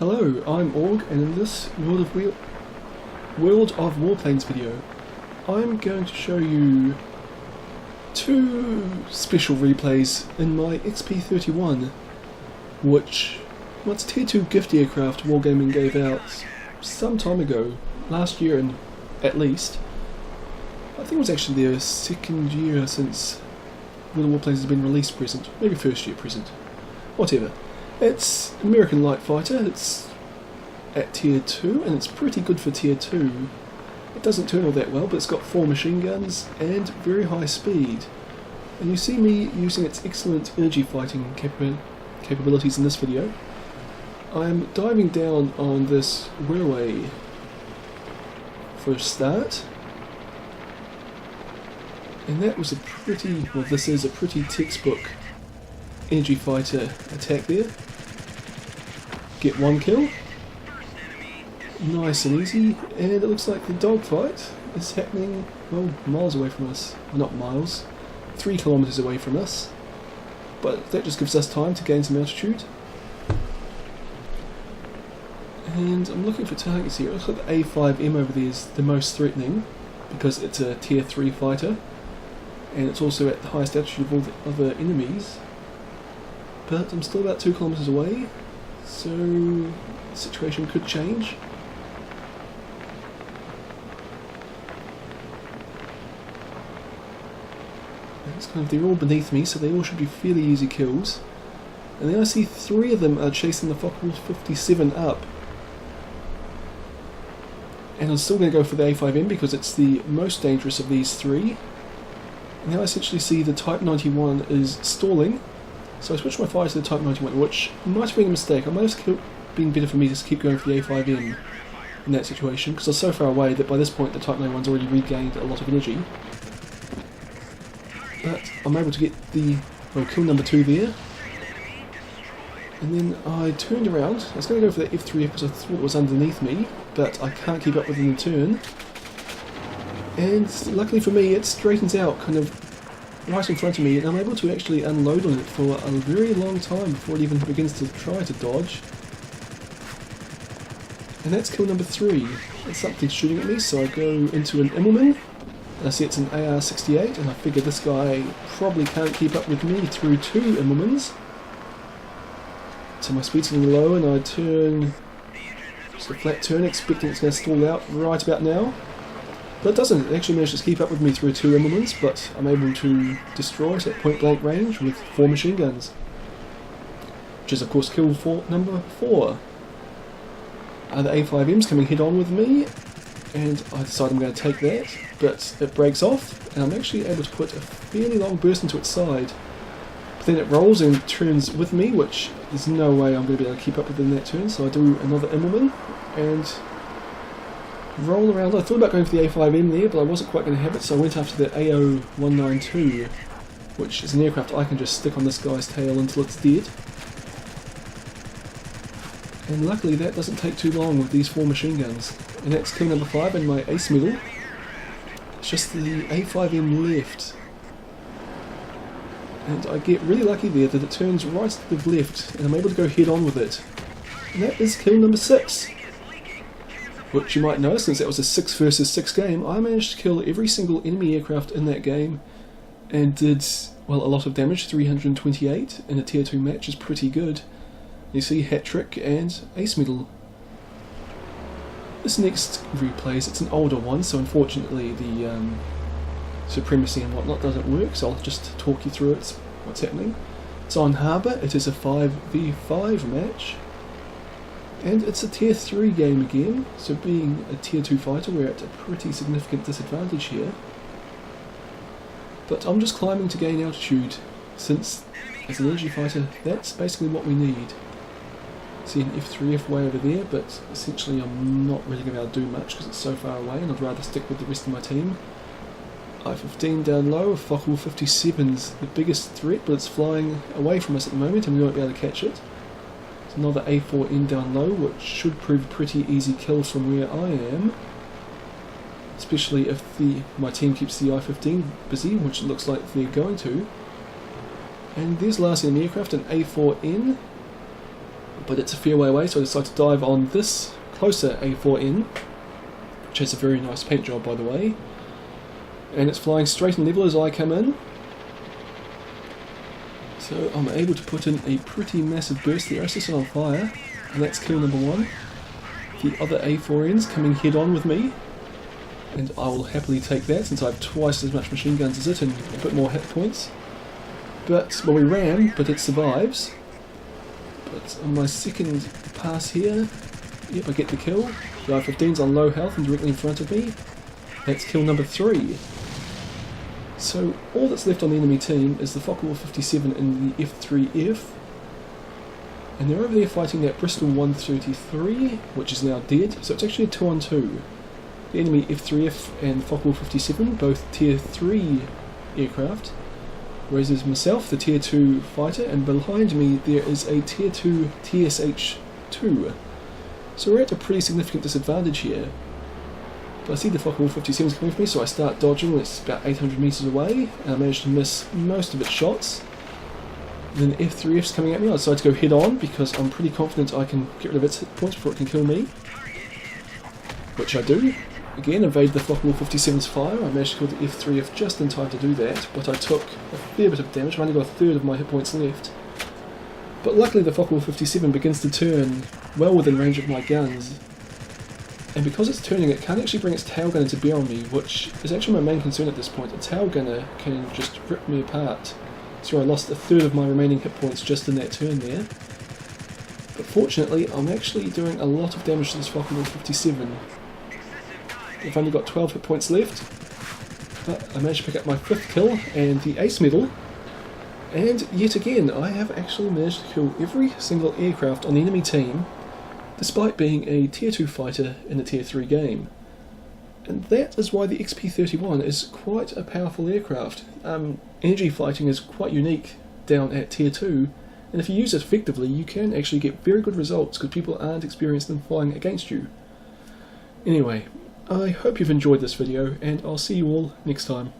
Hello, I'm Org, and in this World of Warplanes video, I'm going to show you two special replays in my XP31, which it's Tier 2 gift aircraft Wargaming gave out some time ago, last year at least. I think it was actually their second year since World of Warplanes has been released present, maybe first year present, whatever. It's an American light fighter, it's at Tier 2, and it's pretty good for Tier 2. It doesn't turn all that well, but it's got 4 machine guns and very high speed. And you see me using its excellent energy fighting capabilities in this video. I'm diving down on this railway for a start. And that was this is a pretty textbook energy fighter attack there. Get one kill. Nice and easy, and it looks like the dogfight is happening, well, miles away from us. Well, not miles, 3 kilometers away from us. But that just gives us time to gain some altitude. And I'm looking for targets here. It looks like the A5M over there is the most threatening, because it's a Tier 3 fighter, and it's also at the highest altitude of all the other enemies. But I'm still about 2 kilometers away, so the situation could change. They're all beneath me, so they all should be fairly easy kills. And then I see 3 of them are chasing the Fokker 57 up. And I'm still going to go for the A5M because it's the most dangerous of these 3. And now I essentially see the Type 91 is stalling. So I switched my fire to the Type 91, which might have been a mistake. I might have been better for me to keep going for the A5M in that situation, because I was so far away that by this point the Type 91's already regained a lot of energy. But I'm able to get the kill number 2 there. And then I turned around. I was going to go for the F3 because I thought it was underneath me, but I can't keep up with it in the turn. And luckily for me, it straightens out kind of right in front of me, and I'm able to actually unload on it for a very long time before it even begins to try to dodge. And that's kill number 3. It's something shooting at me, so I go into an Immelman. I see it's an AR-68, and I figure this guy probably can't keep up with me through 2 Immelmans. So my speed's getting low, and I turn, just a flat turn, expecting it's going to stall out right about now. But it doesn't. It actually manages to keep up with me through 2 Immelmans, but I'm able to destroy it at point blank range with 4 machine guns. Which is of course kill number 4. The A5M's coming head on with me, and I decide I'm going to take that, but it breaks off, and I'm actually able to put a fairly long burst into its side. But then it rolls and turns with me, which there's no way I'm going to be able to keep up with in that turn, so I do another Immelman, and roll around. I thought about going for the A5M there, but I wasn't quite going to have it, so I went after the AO192, which is an aircraft I can just stick on this guy's tail until it's dead. And luckily that doesn't take too long with these 4 machine guns. And that's kill number 5 and my ace medal. It's just the A5M left. And I get really lucky there that it turns right to the left, and I'm able to go head on with it. And that is kill number 6. Which you might know, since that was a 6 versus 6 game, I managed to kill every single enemy aircraft in that game and did, well, a lot of damage. 328 in a Tier 2 match is pretty good. You see hat trick and ace medal. This next replay, it's an older one, so unfortunately the supremacy and whatnot doesn't work, so I'll just talk you through what's happening. It's on Harbour, it is a 5v5 match. And it's a Tier 3 game again, so being a Tier 2 fighter we're at a pretty significant disadvantage here. But I'm just climbing to gain altitude, since as an energy fighter that's basically what we need. See an F3F way over there, but essentially I'm not really going to be able to do much because it's so far away, and I'd rather stick with the rest of my team. I-15 down low, Fokker 57's the biggest threat, but it's flying away from us at the moment and we won't be able to catch it. Another A4N down low, which should prove a pretty easy kill from where I am. Especially if my team keeps the I-15 busy, which it looks like they're going to. And there's last enemy aircraft, an A4N. but it's a fair way away, so I decided to dive on this closer A4N, which has a very nice paint job by the way, and it's flying straight and level as I come in. So I'm able to put in a pretty massive burst there. I set it on fire, and that's kill number 1. The other A4N's coming head on with me, and I will happily take that since I have twice as much machine guns as it and a bit more hit points. But, well, we ran, but it survives. But on my second pass here, yep, I get the kill. The I-15's on low health and directly in front of me. That's kill number 3. So all that's left on the enemy team is the Focke-Wulf 57 and the F3F. And they're over there fighting that Bristol 133, which is now dead. So it's actually a 2-on-2. The enemy F3F and Focke-Wulf 57, both tier 3 aircraft. Whereas there's myself, the tier 2 fighter, and behind me there is a tier 2 TSH-2. So we're at a pretty significant disadvantage here. But I see the Focke-Wulf 57 coming for me, so I start dodging. It's about 800 metres away, and I manage to miss most of its shots. Then the F3F's coming at me. I decide to go head on because I'm pretty confident I can get rid of its hit points before it can kill me. Which I do. Again, evade the Focke-Wulf 57's fire. I managed to kill the F3F just in time to do that, but I took a fair bit of damage. I've only got a third of my hit points left. But luckily the Focke-Wulf 57 begins to turn well within range of my guns. And because it's turning, it can't actually bring its tail gunner to bear on me, which is actually my main concern at this point. A tail gunner can just rip me apart. So I lost a third of my remaining hit points just in that turn there. But fortunately, I'm actually doing a lot of damage to this Focke-Wulf 57. I've only got 12 hit points left, but I managed to pick up my 5th kill and the ace medal. And yet again, I have actually managed to kill every single aircraft on the enemy team, despite being a tier 2 fighter in a tier 3 game. And that is why the XP-31 is quite a powerful aircraft. Energy fighting is quite unique down at tier 2, and if you use it effectively you can actually get very good results because people aren't experienced in flying against you. Anyway, I hope you've enjoyed this video, and I'll see you all next time.